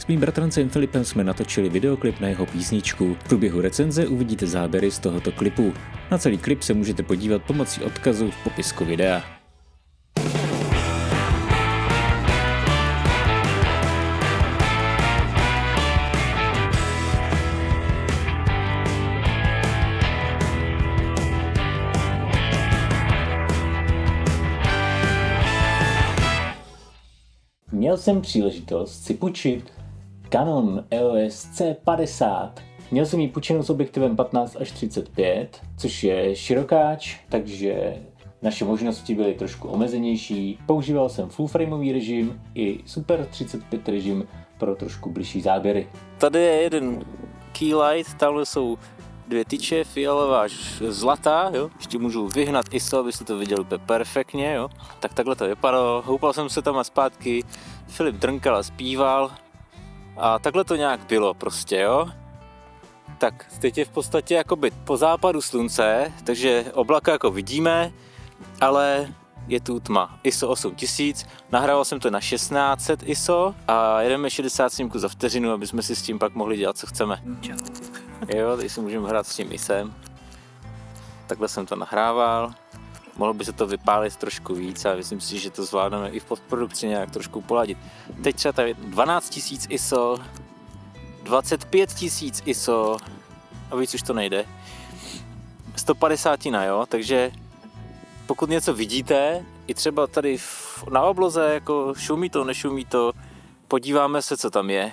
mým bratrancem Filipem jsme natočili videoklip na jeho písničku. V průběhu recenze uvidíte záběry z tohoto klipu. Na celý klip se můžete podívat pomocí odkazu v popisku videa. Měl jsem příležitost si půjčit Canon EOS C50. Měl jsem ji půjčenou s objektivem 15x35, což je širokáč, takže naše možnosti byly trošku omezenější. Používal jsem full frameový režim i Super 35 režim pro trošku bližší záběry. Tady je jeden key light, tamhle jsou dvě tyče, fialová až zlatá, jo. Ještě můžu vyhnat ISO, abyste to viděli úplně perfektně, jo. Tak takhle to vypadalo, houpal jsem se tam a zpátky, Filip drnkal a zpíval a takhle to nějak bylo prostě, jo. Tak teď je v podstatě jakoby po západu slunce, takže oblaka jako vidíme, ale je tu tma. ISO 8000, nahrával jsem to na 1600 ISO a jedeme 60 snímků za vteřinu, aby jsme si s tím pak mohli dělat, co chceme. Jo, teď si můžeme hrát s tím ISem. Takhle jsem to nahrával. Mohlo by se to vypálit trošku víc a myslím si, že to zvládneme i v postprodukci nějak trošku poladit. Teď třeba tady 12 000 ISO, 25 000 ISO a víc už to nejde. 150, jo, takže pokud něco vidíte, i třeba tady na obloze, jako šumí to, nešumí to, podíváme se, co tam je.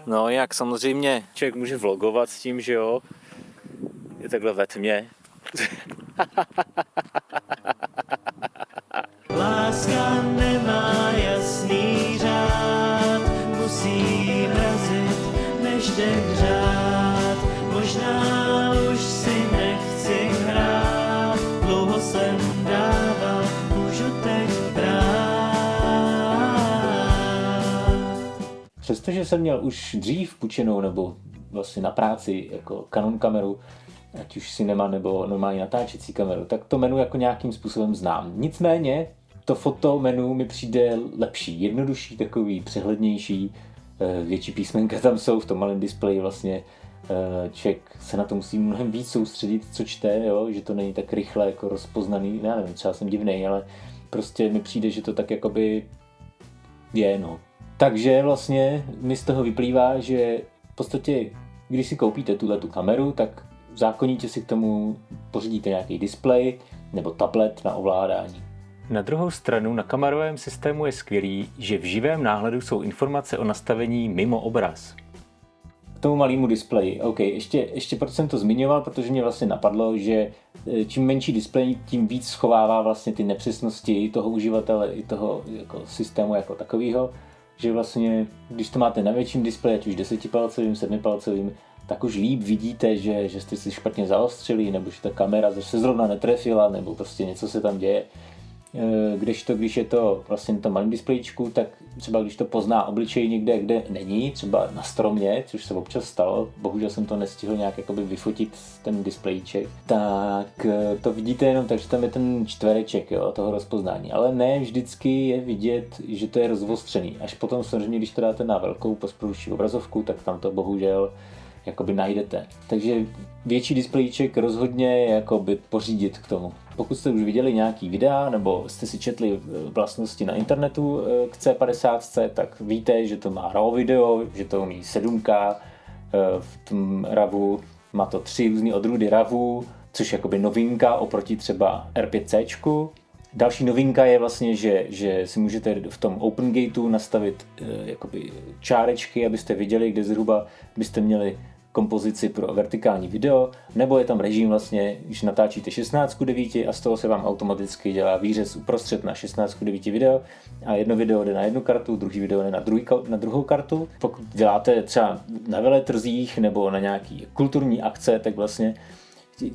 No jak samozřejmě člověk může vlogovat s tím, že jo, je takhle ve tmě. Láska nemá jasný řád, musí mrazit, než den hřát. Možná už si nechci hrát, dlouho jsem dával, můžu teď brát. Přestože jsem měl už dřív půjčenou nebo vlastně na práci jako Canon kameru, ať už cinema nebo normální natáčecí kameru, tak to menu jako nějakým způsobem znám. Nicméně to foto menu mi přijde lepší, jednodušší, takový přehlednější, větší písmenka tam jsou v tom malém displeji vlastně. Člověk se na to musí mnohem víc soustředit, co čte, jo? Že to není tak rychle jako rozpoznaný, já nevím, třeba jsem divnej, ale prostě mi přijde, že to tak jakoby je, no. Takže vlastně mi z toho vyplývá, že v podstatě, když si koupíte tuhletu kameru, tak zákonitě si k tomu pořídíte nějaký displej nebo tablet na ovládání. Na druhou stranu na kamerovém systému je skvělý, že v živém náhledu jsou informace o nastavení mimo obraz. K tomu malému displeji. OK, ještě proč jsem to zmiňoval, protože mě vlastně napadlo, že čím menší displej, tím víc schovává vlastně ty nepřesnosti toho uživatele i toho jako systému jako takového, že vlastně, když to máte na větším displeji, ať už 10palcovým, 7palcovým, tak už líp vidíte, že jste si špatně zaostřili, nebo že ta kamera se zrovna netrefila, nebo prostě něco se tam děje. Kdežto, když je to vlastně na tom malém displejíčku, tak třeba když to pozná obličej někde, kde není, třeba na stromě, což se občas stalo, bohužel jsem to nestihl nějak jakoby vyfotit ten displejíček, tak to vidíte jenom tak, že tam je ten čtvereček, jo, toho rozpoznání, ale ne vždycky je vidět, že to je rozostřený. Až potom samozřejmě, když to dáte na velkou postprodukční obrazovku, tak tam to bohužel jakoby najdete. Takže větší displejíček rozhodně je jakoby pořídit k tomu. Pokud jste už viděli nějaký videa nebo jste si četli vlastnosti na internetu k C50, tak víte, že to má RAW video, že to umí 7K v tom RAWu, má to 3 různé odrůdy RAWu, což je jakoby novinka oproti třeba R5C. Další novinka je vlastně, že si můžete v tom OpenGateu nastavit jakoby čárečky, abyste viděli, kde zhruba byste měli kompozici pro vertikální video, nebo je tam režim vlastně, když natáčíte 16:9 a z toho se vám automaticky dělá výřez uprostřed na 16:9 video a jedno video jde na jednu kartu, druhý video jde na druhou kartu. Pokud děláte třeba na veletrzích nebo na nějaký kulturní akce, tak vlastně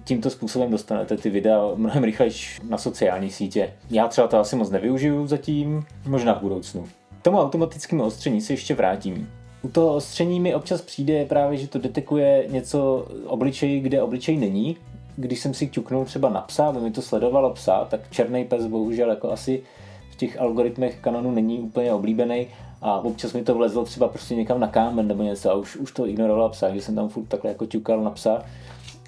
tímto způsobem dostanete ty videa mnohem rychleji na sociální sítě. Já třeba to asi moc nevyužiju zatím, možná v budoucnu. K tomu automatickému ostření se ještě vrátím. U toho ostření mi občas přijde právě, že to detekuje něco obličej, kde obličej není. Když jsem si ťuknul třeba na psa, aby mi to sledovalo psa, tak černý pes bohužel jako asi v těch algoritmech Canonu není úplně oblíbený a občas mi to vlezlo třeba prostě někam na kámen nebo něco a už to ignorovala psa, že jsem tam furt takhle jako ťukal na psa,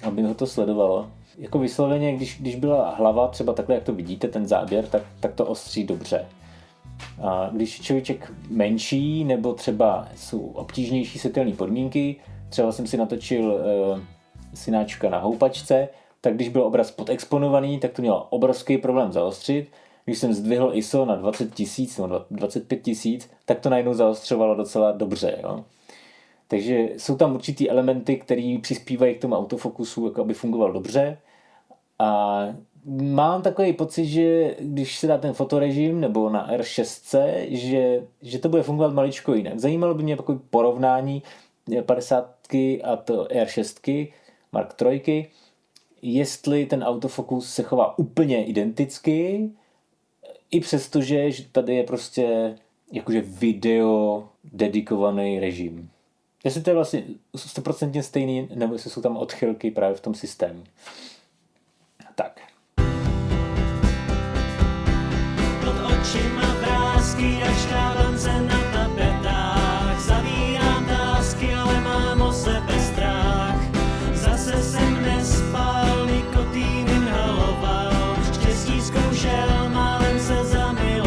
aby ho to sledovalo. Jako vysloveně, když byla hlava třeba takhle, jak to vidíte, ten záběr, tak to ostří dobře. A když je člověček menší nebo třeba jsou obtížnější světelné podmínky, třeba jsem si natočil synáčka na houpačce, tak když byl obraz podexponovaný, tak to mělo obrovský problém zaostřit. Když jsem zdvihl ISO na 20 000 nebo 25 000, tak to najednou zaostřovalo docela dobře. Jo? Takže jsou tam určitý elementy, které přispívají k tomu autofokusu, jako aby fungoval dobře. A mám takový pocit, že když se dá ten fotorežim nebo na R6, že to bude fungovat maličko jinak. Zajímalo by mě takové porovnání 50 a to R6 Mark III, jestli ten autofokus se chová úplně identicky, i přesto, že tady je prostě jakože video dedikovaný režim. Jestli to je vlastně 100% stejný, nebo jestli jsou tam odchylky právě v tom systému. Tak. Pod očima vrásky a škrábance na tapetách. Zavírám tásky, ale mám o sebe strach. Zase jsem nespal, nikotin inhaloval. Štěstí zkoušel, málem se zamiloval.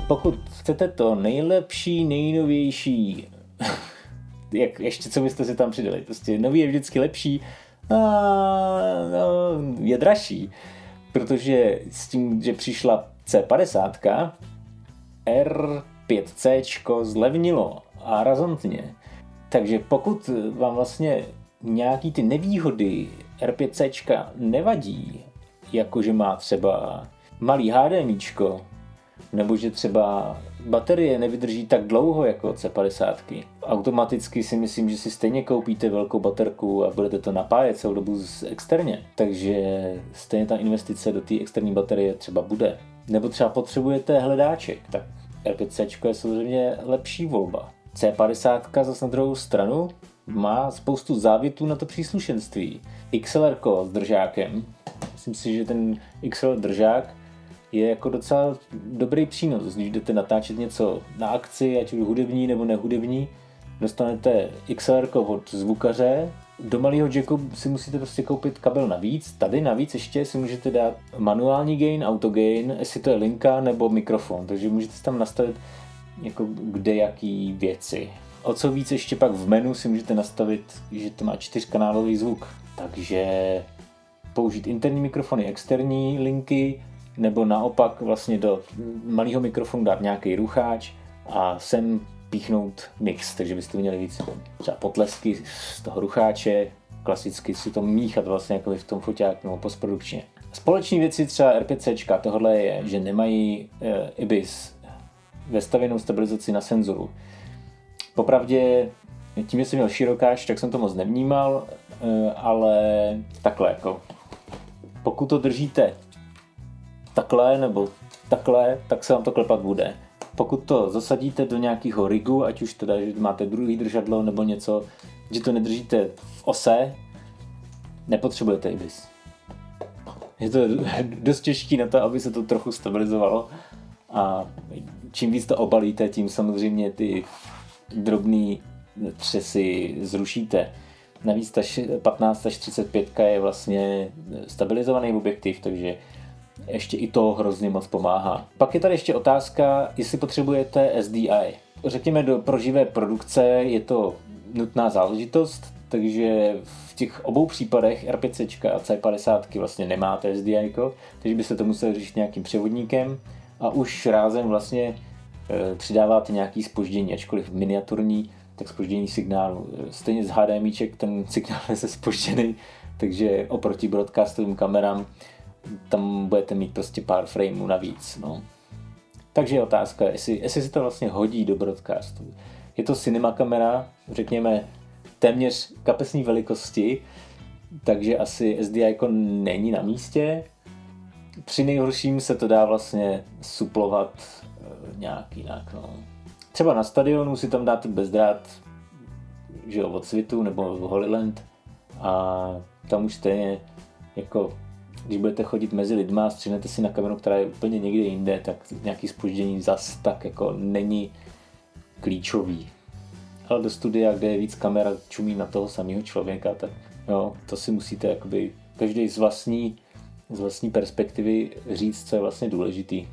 Pokud chcete to nejlepší, nejnovější, jak ještě co byste si tam přidali, prostě nový je vždycky lepší, je dražší, protože s tím, že přišla C50, R5C zlevnilo a razantně. Takže pokud vám vlastně nějaký ty nevýhody R5C nevadí, jakože má třeba malý HDMIčko, nebo že třeba baterie nevydrží tak dlouho jako C50. Automaticky si myslím, že si stejně koupíte velkou baterku a budete to napájet celou dobu externě. Takže stejně ta investice do té externí baterie třeba bude. Nebo třeba potřebujete hledáček, tak R5C je samozřejmě lepší volba. C50 zase na druhou stranu má spoustu závětů na to příslušenství. XLR s držákem. Myslím si, že ten XLR držák je jako docela dobrý přínos. Když jdete natáčet něco na akci, ať už hudební nebo nehudební, dostanete XLR od zvukaře. Do malého jacku si musíte prostě koupit kabel navíc. Tady navíc ještě si můžete dát manuální gain, auto gain, jestli to je linka nebo mikrofon. Takže můžete si tam nastavit jako kde jaký věci. O co víc ještě pak v menu si můžete nastavit, že to má 4kanálový zvuk. Takže použít interní mikrofony, externí linky, nebo naopak vlastně do malého mikrofonu dát nějaký rucháč a sem píchnout mix, takže byste měli víc třeba potlesky z toho rucháče, klasicky si to míchat vlastně jako v tom foťáku nebo postprodukčně. Společné věci třeba R5C, tohle je, že nemají IBIS, vestavěnou stabilizaci na senzoru. Popravdě tím, že jsem měl širokáč, tak jsem to moc nevnímal, ale takhle jako pokud to držíte takhle nebo takhle, tak se vám to klepat bude. Pokud to zasadíte do nějakého rigu, ať už teda, že máte druhý držadlo nebo něco, že to nedržíte v ose, nepotřebujete IBIS. Je to dost těžký na to, aby se to trochu stabilizovalo a čím víc to obalíte, tím samozřejmě ty drobný třesy zrušíte. Navíc ta 15-35 je vlastně stabilizovaný objektiv, takže ještě i to hrozně moc pomáhá. Pak je tady ještě otázka, jestli potřebujete SDI. Řekněme, pro živé produkce je to nutná záležitost, takže v těch obou případech R5C a C50 vlastně nemáte SDI, takže byste to museli řešit nějakým převodníkem a už rázem vlastně přidáváte nějaký zpoždění, ačkoliv miniaturní, tak zpoždění signálu. Stejně z HDMIček ten signál je zpožděný, takže oproti broadcastovým kamerám tam budete mít prostě pár frameů navíc. No. Takže je otázka, jestli se to vlastně hodí do broadcastu. Je to cinema kamera, řekněme, téměř kapesní velikosti, takže asi SDI jako není na místě. Při nejhorším se to dá vlastně suplovat nějak jinak. No. Třeba na stadionu si tam dáte bezdrát, že jo, od Svitu nebo Holyland a tam už stejně jako když budete chodit mezi lidma a střihnete si na kameru, která je úplně někde jinde, tak nějaký zpoždění zas tak jako není klíčový. Ale do studia, kde je víc kamera, čumí na toho samého člověka, tak jo, to si musíte jakoby každý z vlastní perspektivy říct, co je vlastně důležitý.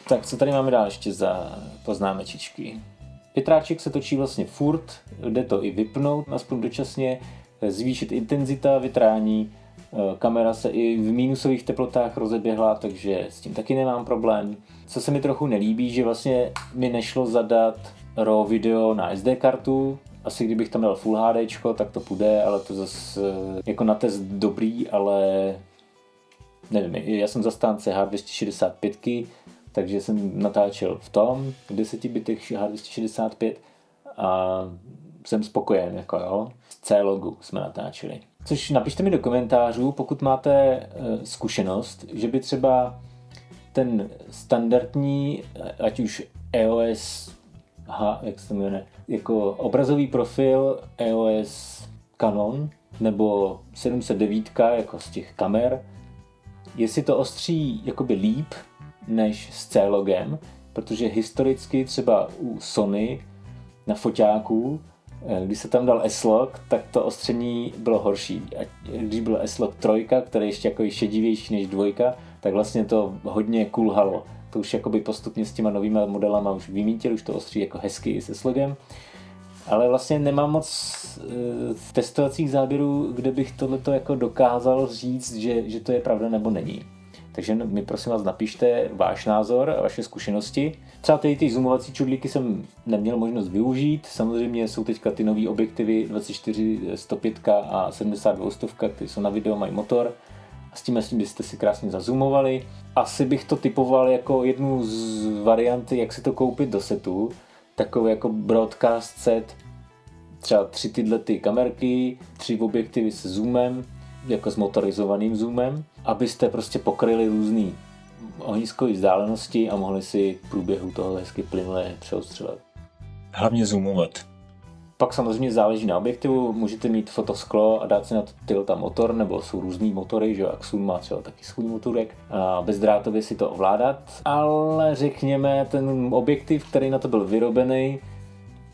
Tak co tady máme dál ještě za poznámečičky? Větráček se točí vlastně furt, jde to i vypnout, aspoň dočasně, zvýšit intenzita větrání, kamera se i v minusových teplotách rozeběhla, takže s tím taky nemám problém. Co se mi trochu nelíbí, že vlastně mi nešlo zadat RAW video na SD kartu, asi kdybych tam dal Full HD, tak to půjde, ale to zase jako na test dobrý, ale nevím, já jsem zastánce H265, takže jsem natáčel v tom 10 bitech H265 a jsem spokojen, jako jo. Z C-logu jsme natáčeli. Což napište mi do komentářů, pokud máte zkušenost, že by třeba ten standardní, ať už EOS, jak se to jmenuje, jako obrazový profil EOS Canon nebo 709 jako z těch kamer, jestli to ostří jakoby líp než s C-logem, protože historicky třeba u Sony na foťáku, když se tam dal S-log, tak to ostření bylo horší. A když byl S-log 3, který je ještě jako šedivější než 2, tak vlastně to hodně kulhalo. To už jakoby postupně s těma novýma modelama už vymítil, už to ostří jako hezky s S-logem. Ale vlastně nemám moc testovacích záběrů, kde bych tohleto jako dokázal říct, že to je pravda nebo není. Takže mi prosím vás napište váš názor a vaše zkušenosti. Třeba ty zoomovací čudlíky jsem neměl možnost využít. Samozřejmě jsou teďka ty nový objektivy 24-105 a 72-100, které jsou na video, mají motor. A s tím byste si krásně zazoomovali. Asi bych to typoval jako jednu z varianty, jak si to koupit do setu. Takový jako broadcast set, třeba 3 tyhle ty kamerky, 3 objektivy se zoomem, jako s motorizovaným zoomem, abyste prostě pokryli různý ohniskové vzdálenosti a mohli si v průběhu toho hezky plynule přeostřelat. Hlavně zoomovat. Pak samozřejmě záleží na objektivu, můžete mít fotosklo a dát si na to motor, nebo jsou různý motory, že Axun má třeba taky svůj motorek a bezdrátově si to ovládat, ale řekněme ten objektiv, který na to byl vyrobený,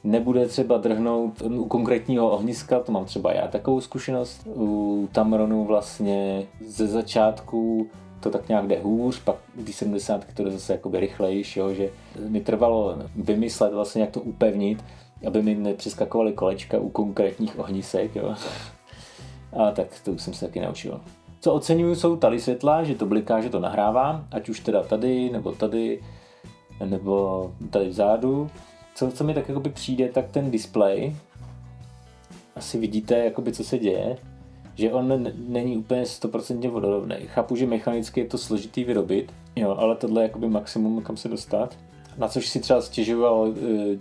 nebude třeba drhnout u konkrétního ohniska, to mám třeba já takovou zkušenost. U Tamronu vlastně ze začátku to tak nějak jde hůř, pak ty 70 to jde zase jakoby rychlejší, jo, že mi trvalo vymyslet vlastně, jak to upevnit, aby mi nepřeskakovaly kolečka u konkrétních ohnisek, jo. A tak to už jsem se taky naučil. Co oceňuju, jsou tady světla, že to bliká, že to nahrává, ať už teda tady, nebo tady vzadu. Co mi tak jakoby přijde, tak ten displej, asi vidíte, jakoby, co se děje, že on není úplně 100% vodorovný. Chápu, že mechanicky je to složitý vyrobit, jo, ale tohle je jakoby maximum, kam se dostat. Na což si třeba stěžoval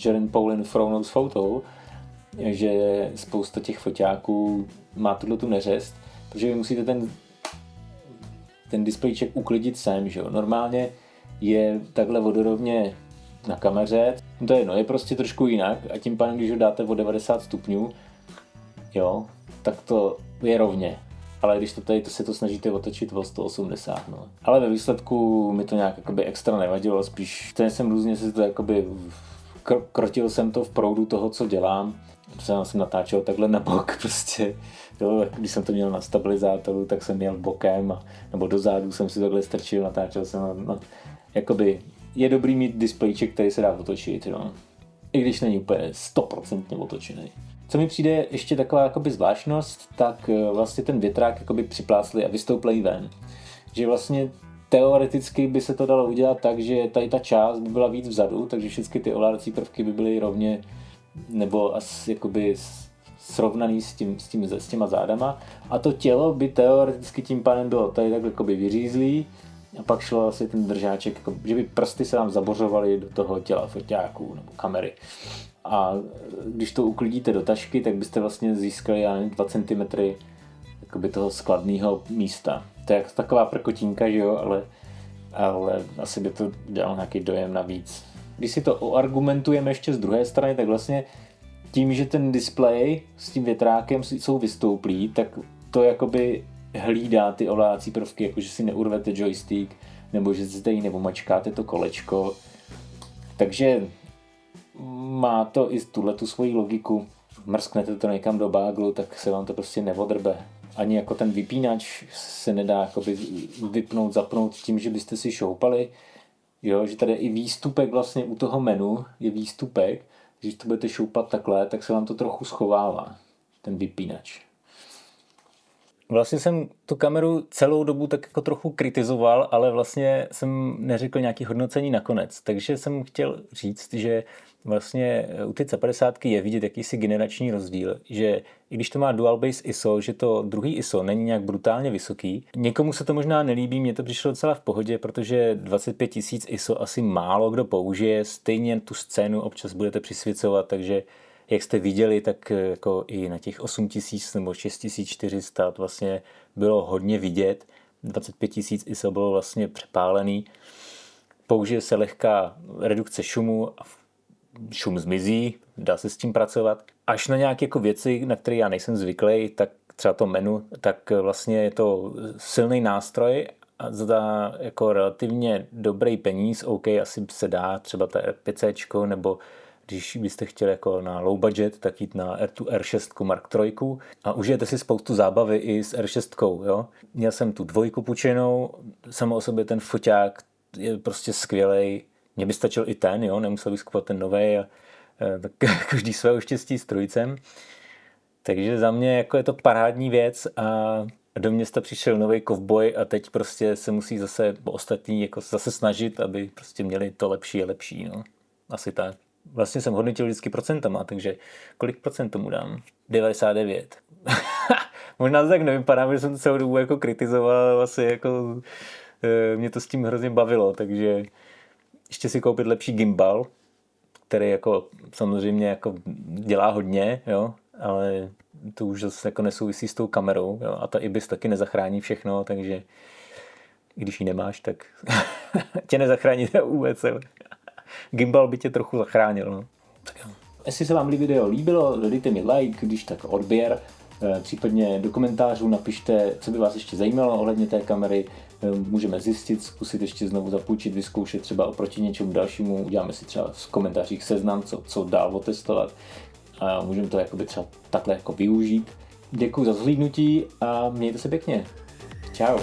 Jaren Paulin Frownous Photo, že spousta těch foťáků má tu neřest, protože vy musíte ten displejček uklidit sem, že jo. Normálně je takhle vodorovně na kameře, to je prostě trošku jinak a tím pádem, když ho dáte o 90 stupňů, jo, tak to je rovně. Ale když to se to snažíte otočit o 180, no. Ale ve výsledku mi to nějak jakoby extra nevadilo, spíš jsem různě si to jakoby krotil jsem to v proudu toho, co dělám. Jsem natáčel takhle na bok prostě, jo, když jsem to měl na stabilizátoru, tak jsem měl bokem, nebo dozadu jsem si takhle strčil, natáčel jsem, no, jakoby je dobrý mít displejček, který se dá otočit, no. I když není úplně 100% otočený. Co mi přijde ještě taková jakoby zvláštnost, tak vlastně ten větrák jakoby připlácli a vystoupili ven. Že vlastně teoreticky by se to dalo udělat tak, že tady ta část by byla víc vzadu, takže všechny ty ovládací prvky by byly rovně nebo asi jakoby srovnaný s těma zádama. A to tělo by teoreticky tím pádem bylo tady takhle jakoby vyřízlý a pak šlo asi ten držáček, jako, že by prsty se vám zabořovaly do toho těla foťáků nebo kamery. A když to uklidíte do tašky, tak byste vlastně získali 2 cm jakoby toho skladného místa. To je taková prkotinka, že jo, ale asi by to dělalo nějaký dojem navíc. Když si to oargumentujeme ještě z druhé strany, tak vlastně tím, že ten displej s tím větrákem jsou vystouplý, tak to jakoby hlídá ty ovládací prvky, jako že si neurvete joystick, nebo že zde neomačkáte to kolečko. Takže má to i tuhletu svoji logiku. Mrsknete to někam do báglu, tak se vám to prostě neodrbe. Ani jako ten vypínač se nedá jakoby vypnout, zapnout tím, že byste si šoupali. Jo, že tady je i výstupek vlastně u toho menu, je výstupek, když to budete šoupat takhle, tak se vám to trochu schovává, ten vypínač. Vlastně jsem tu kameru celou dobu tak jako trochu kritizoval, ale vlastně jsem neřekl nějaký hodnocení nakonec. Takže jsem chtěl říct, že vlastně u té C50 je vidět jakýsi generační rozdíl, že i když to má dual base ISO, že to druhý ISO není nějak brutálně vysoký. Někomu se to možná nelíbí, mně to přišlo docela v pohodě, protože 25 000 ISO asi málo kdo použije, stejně tu scénu občas budete přisvěcovat, takže jak jste viděli, tak jako i na těch 8000 nebo 6400 vlastně bylo hodně vidět. 25 000 ISO bylo vlastně přepálený. Použije se lehká redukce šumu a šum zmizí, dá se s tím pracovat. Až na nějaké jako věci, na které já nejsem zvyklý, tak třeba to menu, tak vlastně je to silný nástroj a za jako relativně dobrý peníz, OK, asi se dá třeba ta R5C, nebo když byste chtěli jako na low budget, tak jít na tu R6 Mark III a užijete si spoustu zábavy i s R6. Jo? Měl jsem tu 2 půjčenou, samo o sobě ten foťák je prostě skvělej. Mně by stačil i ten, jo? Nemusel bych kupovat ten novej a tak každý svého štěstí s trojcem. Takže za mě jako je to parádní věc a do města přišel nový kovboj a teď prostě se musí zase ostatní jako zase snažit, aby prostě měli to lepší a lepší. No. Asi tak. Vlastně jsem hodnotil vždycky procentama, takže kolik procent tomu dám? 99. Možná to tak nevypadá, že jsem to celou dobu jako kritizoval, ale vlastně jako mě to s tím hrozně bavilo, takže ještě si koupit lepší gimbal, který jako samozřejmě jako dělá hodně, jo, ale to už zase jako nesouvisí s tou kamerou, jo, a ta IBIS taky nezachrání všechno, takže když ji nemáš, tak tě nezachrání vůbec, ale gimbal by tě trochu zachránil, no. Tak jo. Jestli se vám video líbilo, dejte mi like, když tak odběr, případně do komentářů napište, co by vás ještě zajímalo ohledně té kamery, můžeme zjistit, zkusit ještě znovu zapůjčit, vyzkoušet třeba oproti něčemu dalšímu, uděláme si třeba v komentářích seznam, co dál otestovat a můžeme to jakoby třeba takhle jako využít. Děkuji za zhlídnutí a mějte se pěkně. Čau.